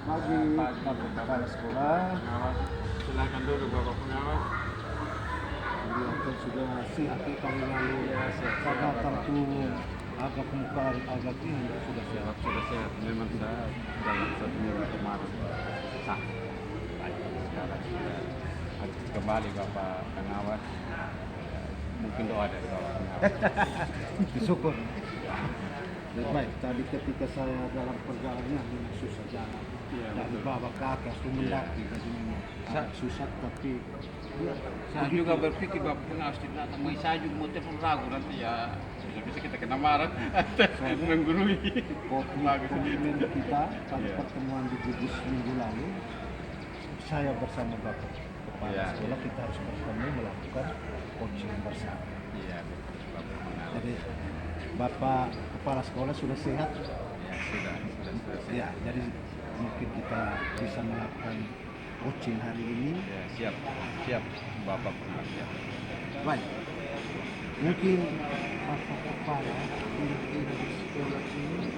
pagi, Bapak Kepala Sekolah. Pengawas, silakan duduk Bapak Pengawas. Beliau kan sudah sehat tahun lalu ya, karena kartu agak muka agak ini sudah sehat. Sudah sehat. Memang saya dalam 1 minggu kemarin sakit. Baik, sekarang sudah harus kembali Bapak Pengawas. Mungkin doa dari Bapak Pengawas. Syukur. Baik, tadi ketika saya dalam perjalanan memang susah jalan. Dari bawah ke atas itu mendaki, jadi memang agak susah tapi ya, Saya begitu. juga berpikir Bapak Pengawas tidak datang, saya juga mau telepon ragu nanti ya bisa-bisa kita kena marah menggurui. Komitmen kita pada Iya. pertemuan di Bugis minggu lalu, saya bersama Bapak Kepala Iya. Sekolah kita harus bertemu melakukan coaching bersama. Iya, betul Bapak Pengawas. Jadi Bapak Kepala Sekolah sudah sehat? Ya, sudah selesai. Ya, jadi mungkin kita bisa melakukan coaching hari ini. Ya, siap Bapak Pengawas siap. Baik. Mungkin Bapak Kepala kira-kira di sekolah ini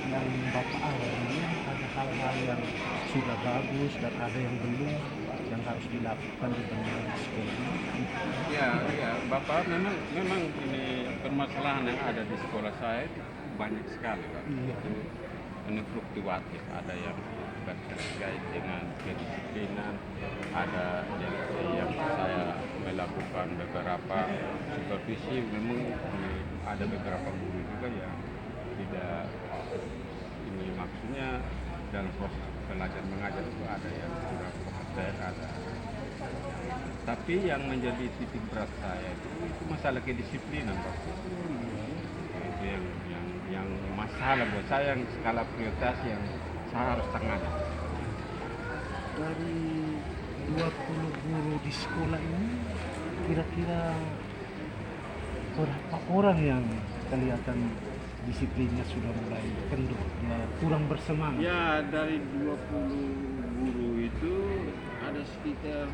yang Bapak alami ada hal-hal yang sudah bagus dan ada yang belum yang harus dilakukan di dalam sekolah ini. Ya, Bapak memang ini permasalahan yang ada di sekolah saya itu banyak sekali, Pak. Iya. Itu ini fluktuatif, ada yang terkait dengan kedisiplinan, ada yang saya melakukan beberapa supervisi, memang ada beberapa guru juga yang tidak ini maksudnya dalam proses belajar mengajar itu ada yang kurang kompeten, ada. Tapi yang menjadi titik berat saya itu masalah kedisiplinan, Pak. Itu yang masalah buat saya, yang skala prioritas yang saya harus tangani. Dari 20 guru di sekolah ini kira-kira berapa orang yang kelihatan disiplinnya sudah mulai kendor, ya, kurang bersemangat? Ya, dari 20 guru itu ada sekitar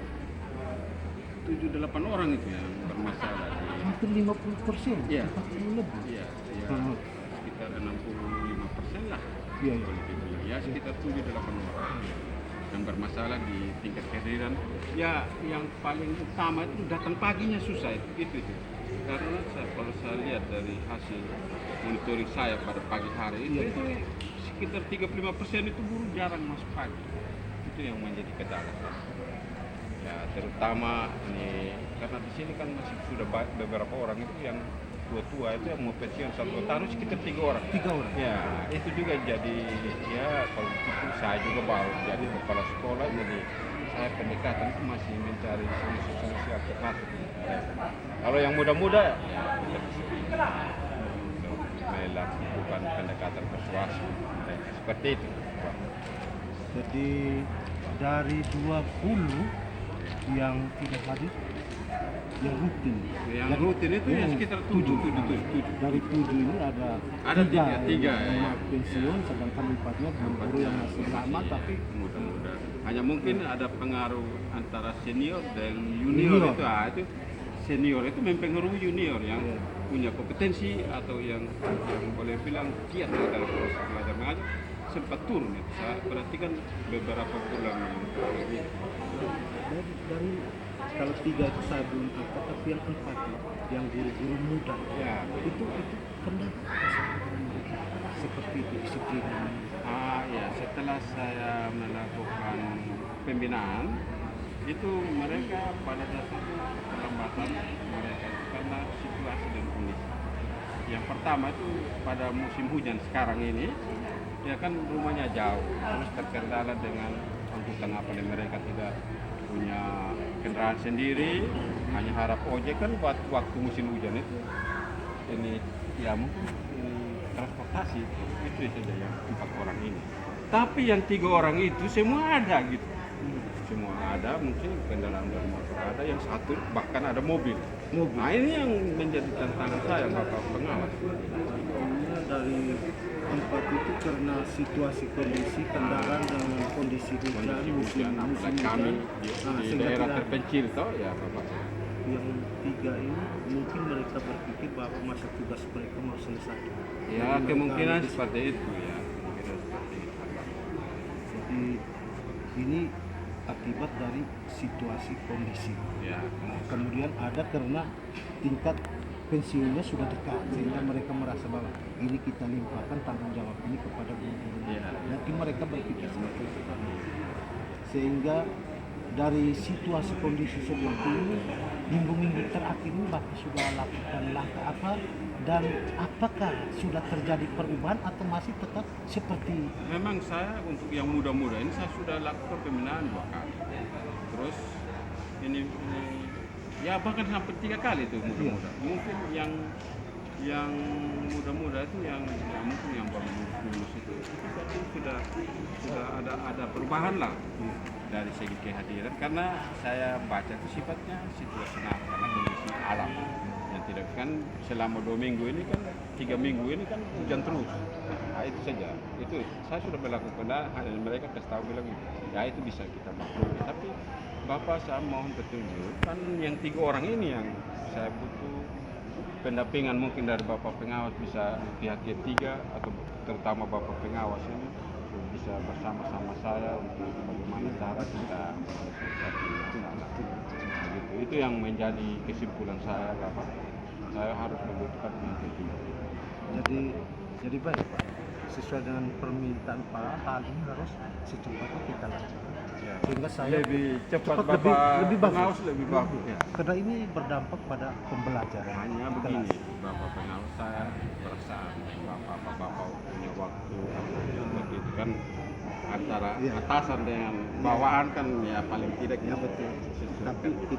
7-8 orang itu yang bermasalah di Hampir 50%, Iya. 40 lebih. ya, Hmm. sekitar 65% lah. Iya, iya. Boleh dibilang. Ya, sekitar 7-8 orang yang bermasalah di tingkat kehadiran. Ya, yang paling utama itu datang paginya susah itu. Karena kalau saya lihat dari hasil monitoring saya pada pagi hari Iya. itu sekitar 35% itu guru jarang masuk pagi. Itu yang menjadi kendala. Ya, terutama ini karena di sini kan masih sudah beberapa orang itu yang tua-tua itu yang mau pensiun 1 tahun sekitar 3 orang. 3 orang. Ya, itu juga jadi ya kalau itu saya juga baru jadi kepala sekolah, jadi saya pendekatan itu masih mencari solusi-solusi alternatif. Kalau yang muda-muda ya kita bisa melakukan pendekatan persuasi seperti itu. Jadi dari 20 yang tidak hadir, yang rutin. Yang Jadi, rutin itu ya sekitar 7. Dari 7 ini ada tiga, yang ya. pensiun, sedangkan 4-nya guru yang masih lama tapi mudah-mudahan hanya mungkin ada pengaruh antara senior dan junior. Itu senior itu mempengaruhi junior yang Iya. punya kompetensi atau yang boleh bilang giat dalam proses belajar mengajar sempat turun itu. Saya perhatikan beberapa bulan yang ini. dari kalau 3 itu saya belum angkat, tapi yang 4 yang guru-guru muda Ya, itu kenapa seperti itu disiplin? ya, setelah saya melakukan pembinaan itu mereka pada dasarnya perlambatan mereka itu karena situasi dan kondisi. Yang pertama itu pada musim hujan sekarang ini ya kan rumahnya jauh, terus terkendala dengan angkutan apa dan mereka tidak punya kendaraan sendiri, hanya harap ojek kan buat waktu musim hujan itu ini ya mungkin transportasi itu saja yang 4 orang ini. Tapi yang 3 orang itu semua ada gitu. Semua ada, mungkin kendaraan bermotor ada, yang satu bahkan ada mobil. Nah ini yang menjadi tantangan saya Bapak Pengawas. Dari 4 itu karena situasi kondisi kendaraan dengan kondisi hujan musim Kami hujan. di Sehingga daerah tidak- terpencil toh ya Bapak. yang 3 ini mungkin mereka berpikir bahwa masa tugas mereka mau selesai. Ya Jadi kemungkinan mereka seperti itu ya. Kemungkinan seperti itu. ini akibat dari situasi kondisi. Ya, Kemudian ada karena tingkat pensiunnya sudah dekat sehingga mereka merasa bahwa ini kita limpahkan tanggung jawab ini kepada guru-guru. Iya. Mungkin mereka berpikir seperti itu. Sehingga dari situasi kondisi seperti ini, minggu-minggu terakhir ini Bapak sudah lakukan langkah apa dan apakah sudah terjadi perubahan atau masih tetap seperti memang saya untuk yang muda-muda ini saya sudah lakukan pembinaan 2 kali. Terus ini ya bahkan sampai 3 kali itu muda-muda. Mungkin yang muda-muda itu yang ya mungkin yang baru lulus itu sudah ada perubahan lah dari segi kehadiran, karena saya baca itu sifatnya situasional karena kondisi alam yang tidak kan selama 2 minggu ini kan 3 minggu ini kan hujan terus. Nah, itu saja, itu saya sudah melakukan hanya mereka kasih tahu bilang ya itu bisa kita maklumi, tapi Bapak saya mohon petunjuk kan yang 3 orang ini yang saya butuh pendampingan mungkin dari Bapak pengawas, bisa pihak ketiga atau terutama Bapak pengawas ini bisa bersama-sama saya untuk bagaimana cara kita menyelesaikan masalah. Gitu. Itu yang menjadi kesimpulan saya, Bapak. Saya harus membutuhkan pihak ketiga. jadi baik Pak, sesuai dengan permintaan Pak, hal ini harus secepatnya kita lakukan. Ya. Sehingga saya Lebih cepat lebih Bapak pengawas bagus. lebih bagus ya. Karena ini berdampak pada pembelajaran. Hanya begini, Bapak pengawas saya perasaan Bapak punya waktu seperti itu kan, antara Iya. atasan dengan bawaan kan ya paling tidak Ya betul. sesuai Tapi kan. kita